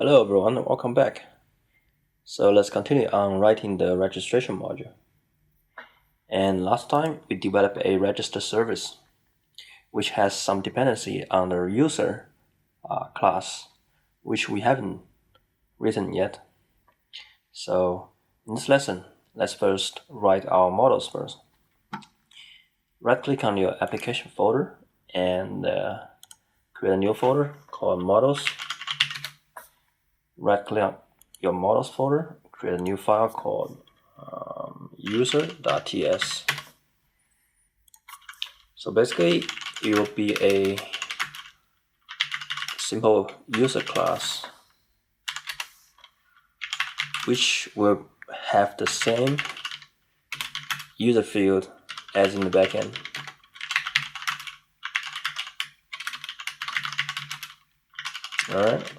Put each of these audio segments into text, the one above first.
Hello everyone, welcome back. So let's continue on writing the registration module. And last time we developed a register service which has some dependency on the user class, which we haven't written yet. So in this lesson, let's first write our models first. Right click on your application folder and create a new folder called models. Right click on your models folder, create a new file called user.ts. So basically it will be a simple user class which will have the same user field as in the backend. Alright,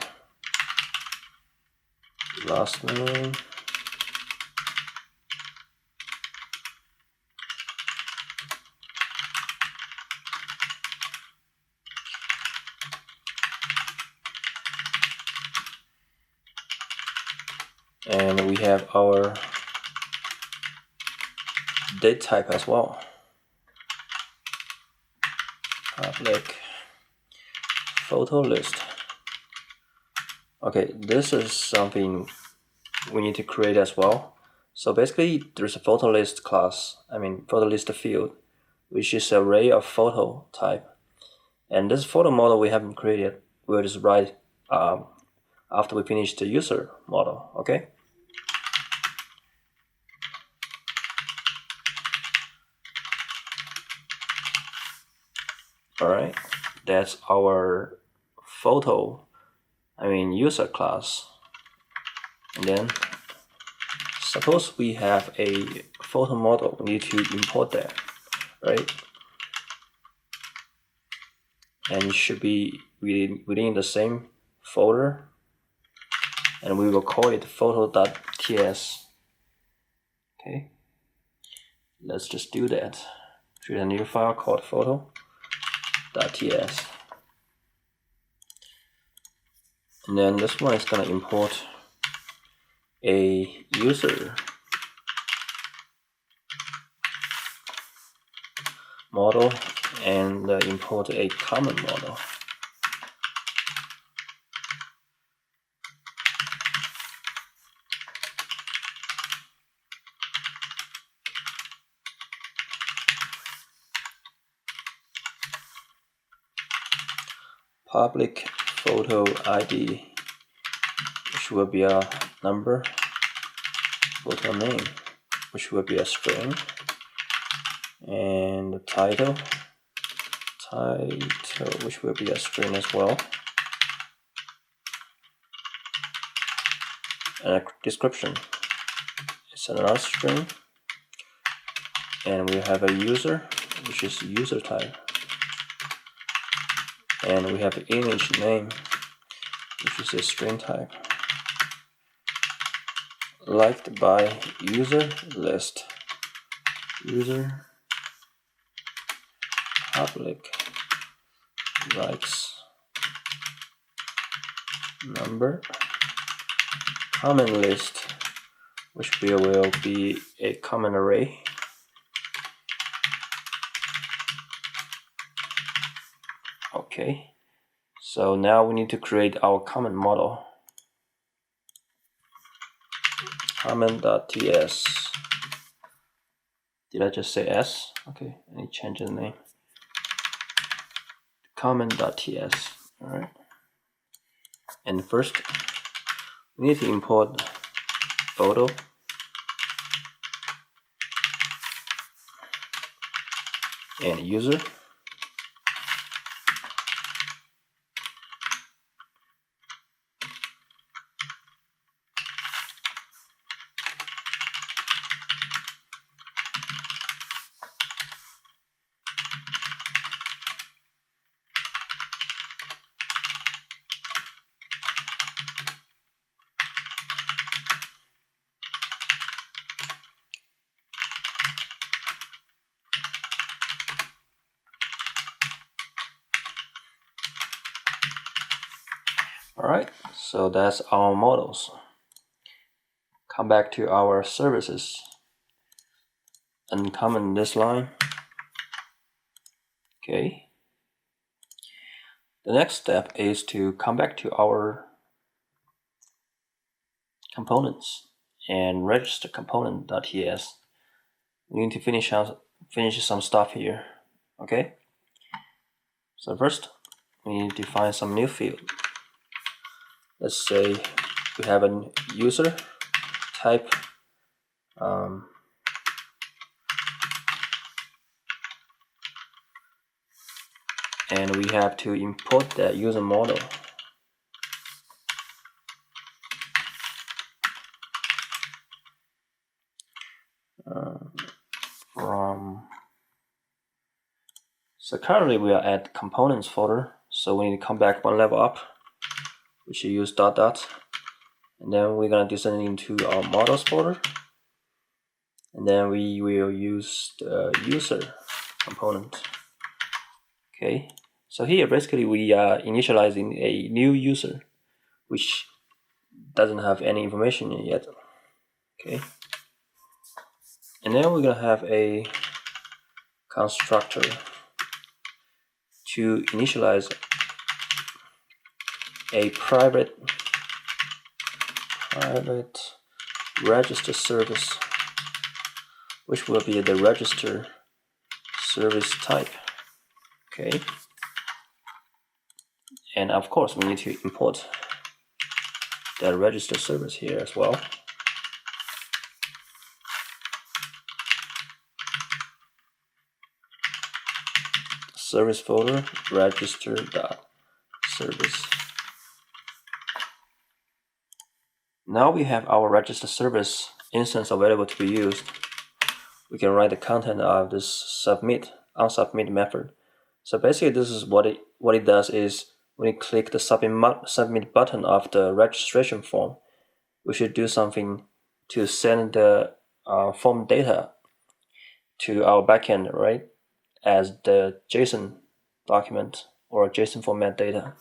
last name, and we have our date type as well. Public photo list. Okay, this is something we need to create as well. So basically there's a photo list class, photo list field, which is an array of photo type. And this photo model we haven't created. We'll just write after we finish the user model, okay? Alright, that's our user class. And then suppose we have a photo model, we need to import that, right? And it should be within the same folder, and we will call it photo.ts. Okay, let's just do that. Create a new file called photo.ts. And then this one is going to import a user model and import a common model. Public photo ID, which will be a number. Photo name, which will be a string. And the title, which will be a string as well. And a description, it's another string. And we have a user, which is user type. And we have an image name, which is a string type. Liked by user list, user public likes number, common list, which will be a common array. Okay, so now we need to create our common model. Common.ts. Did I just say S? Okay, I need to change the name. Common.ts. Alright. And first, we need to import photo. And user. Alright, So that's our models. Come back to our services, uncomment this line. Okay. The next step is to come back to our components and register component.ts. We need to finish some stuff here. Okay. So first, we need to define some new field. Let's say we have a user type and we have to import that user model. So currently we are at components folder, so we need to come back one level up. We should use dot dot, and then we're gonna descend into our models folder, and then we will use the user component. Okay, so here basically we are initializing a new user which doesn't have any information yet. Okay, and then we're gonna have a constructor to initialize a private register service, which will be the register service type. Okay, and of course we need to import that register service here as well. Service folder register.service. Now we have our register service instance available to be used. We can write the content of this onSubmit method. So basically this is what it does is when you click the submit button of the registration form, we should do something to send the form data to our backend, right, as the JSON document or JSON format data.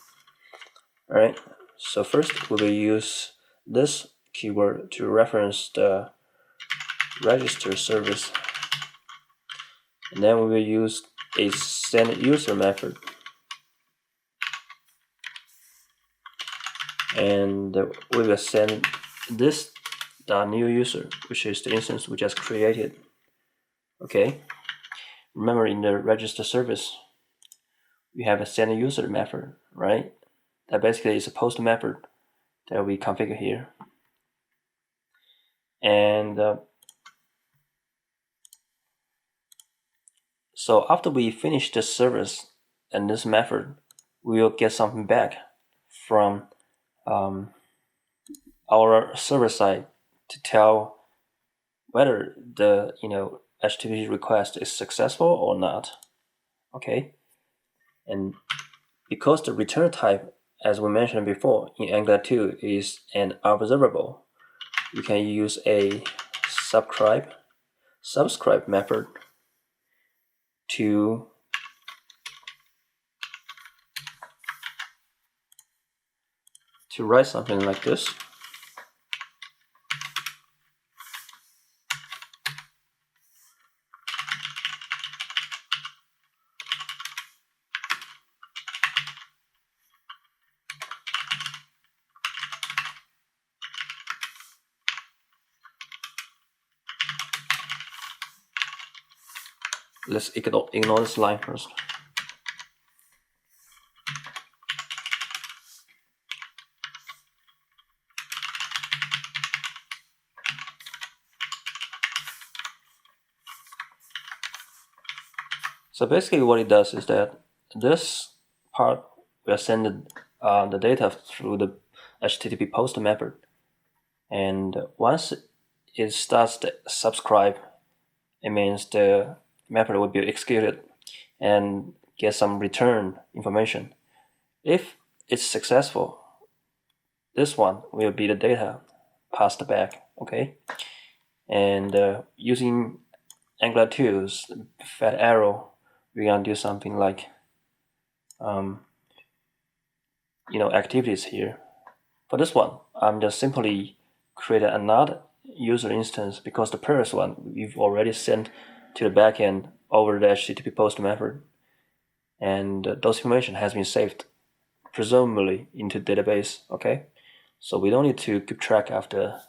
All right, so first we will use this keyword to reference the register service, and then we will use a send user method, and we will send this new user, which is the instance we just created. Okay, remember in the register service we have a send user method, right? That basically is a post method that we configure here. And so after we finish the service and this method, we will get something back from our server side to tell whether the HTTP request is successful or not. Okay, and because the return type, as we mentioned before in Angular 2, is an observable, we can use a subscribe method to write something like this. Let's ignore this line first. So basically what it does is that this part will send the data through the HTTP post method, and once it starts to subscribe, it means the method will be executed and get some return information. If it's successful, this one will be the data passed back. Okay, and using Angular 2's fat arrow, we're gonna do something like activities here. For this one, I'm just simply create another user instance because the previous one we've already sent to the backend over the HTTP post method, and those information has been saved presumably into database. Okay, so we don't need to keep track of the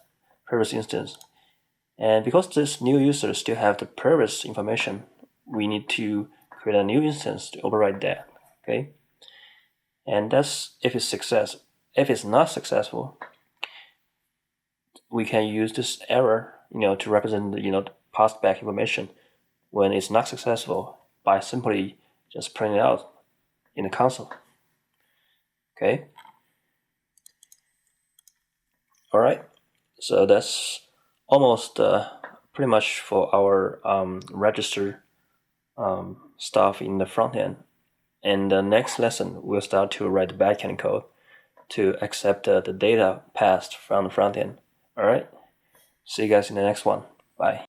previous instance. And because this new user still have the previous information, we need to create a new instance to override that. Okay, and that's if it's success. If it's not successful, we can use this error, to represent the passed back information when it's not successful by simply just printing it out in the console. Okay. All right. So that's almost pretty much for our register stuff in the front end. And the next lesson, we'll start to write the backend code to accept the data passed from the front end. All right. See you guys in the next one. Bye.